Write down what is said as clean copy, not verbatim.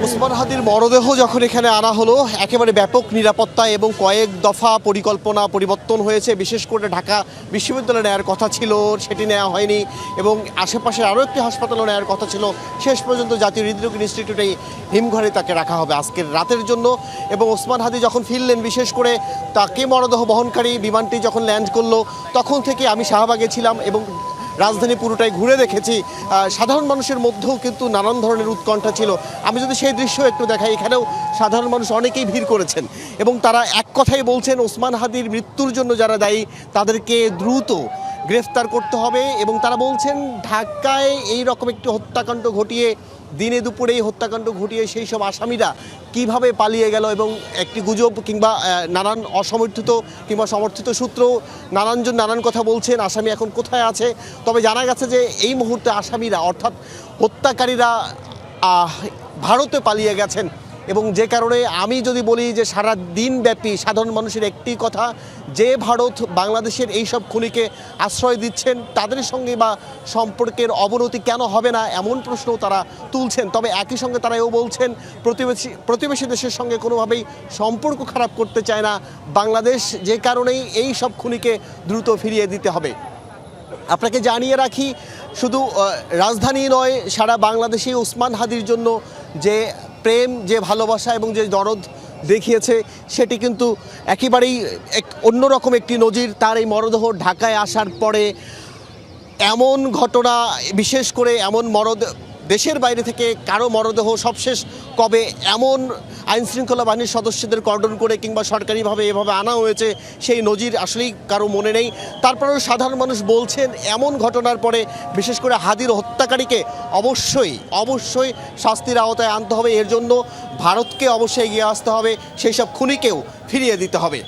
ওসমান হাদির মরদেহ যখন এখানে আনা হলো একেবারে ব্যাপক নিরাপত্তা এবং কয়েক দফা পরিকল্পনা পরিবর্তন হয়েছে। বিশেষ করে ঢাকা বিশ্ববিদ্যালয়ে নেওয়ার কথা ছিল, সেটি নেওয়া হয়নি এবং আশেপাশে আরও একটি হাসপাতালও নেওয়ার কথা ছিল। শেষ পর্যন্ত জাতীয় হৃদরোগ ইনস্টিটিউটেই হিমঘরে তাকে রাখা হবে আজকের রাতের জন্য। এবং ওসমান হাদি যখন ফিরলেন, বিশেষ করে তাকে মরদেহ বহনকারী বিমানটি যখন ল্যান্ড করলো, তখন থেকে আমি শাহবাগে ছিলাম এবং রাজধানী পুরোটাই ঘুরে দেখেছি। সাধারণ মানুষের মধ্যেও কিন্তু নানান ধরনের উৎকণ্ঠা ছিল। আমি যদি সেই দৃশ্য একটু দেখাই, এখানেও সাধারণ মানুষ অনেকেই ভিড় করেছেন এবং তারা এক কথাই বলছেন ওসমান হাদির মৃত্যুর জন্য যারা দায়ী তাদেরকে দ্রুত গ্রেফতার করতে হবে। এবং তারা বলছেন ঢাকায় এই রকম একটি হত্যাকাণ্ড ঘটিয়ে, দিনে দুপুরেই হত্যাকাণ্ড ঘটিয়ে সেই সব আসামিরা কিভাবে পালিয়ে গেল এবং একটি গুজব কিংবা নানান অসমর্থিত কিংবা সমর্থিত সূত্র নানানজন নানান কথা বলছেন আসামি এখন কোথায় আছে। তবে জানা গেছে যে এই মুহূর্তে আসামিরা অর্থাৎ হত্যাকারীরা ভারতে পালিয়ে গেছেন। এবং যে কারণে আমি যদি বলি যে সারা দিনব্যাপী সাধারণ মানুষের একটি কথা, যে ভারত বাংলাদেশের এই সব খুনিকে আশ্রয় দিচ্ছেন তাদের সঙ্গে বা সম্পর্কের অবনতি কেন হবে না এমন প্রশ্নও তারা তুলছেন। তবে একই সঙ্গে তারা এও বলছেন প্রতিবেশী দেশের সঙ্গে কোনোভাবেই সম্পর্ক খারাপ করতে চায় না বাংলাদেশ, যে কারণেই এই সব খুনিকে দ্রুত ফিরিয়ে দিতে হবে। আপনাকে জানিয়ে রাখি, শুধু রাজধানী নয়, সারা বাংলাদেশে ওসমান হাদির জন্য যে প্রেম, যে ভালোবাসা এবং যে দরদ দেখিয়েছে সেটি কিন্তু একেবারেই অন্যরকম একটি নজির। তার এই মরদেহ ঢাকায় আসার পরে এমন ঘটনা, বিশেষ করে এমন দেশের বাইরে থেকে কারো মরদেহ সবশেষ কবে এমন আইনশৃঙ্খলা বাহিনীর সদস্যদের কর্ডন করে কিংবা সরকারিভাবে এভাবে আনা হয়েছে সেই নজির আসলেই কারো মনে নেই। তারপরেও সাধারণ মানুষ বলছেন এমন ঘটনার পরে বিশেষ করে হাদির হত্যাকারীকে অবশ্যই শাস্তির আওতায় আনতে হবে। এর জন্য ভারতকে অবশ্যই এগিয়ে আসতে হবে, সেই সব খুনিকেও ফিরিয়ে দিতে হবে।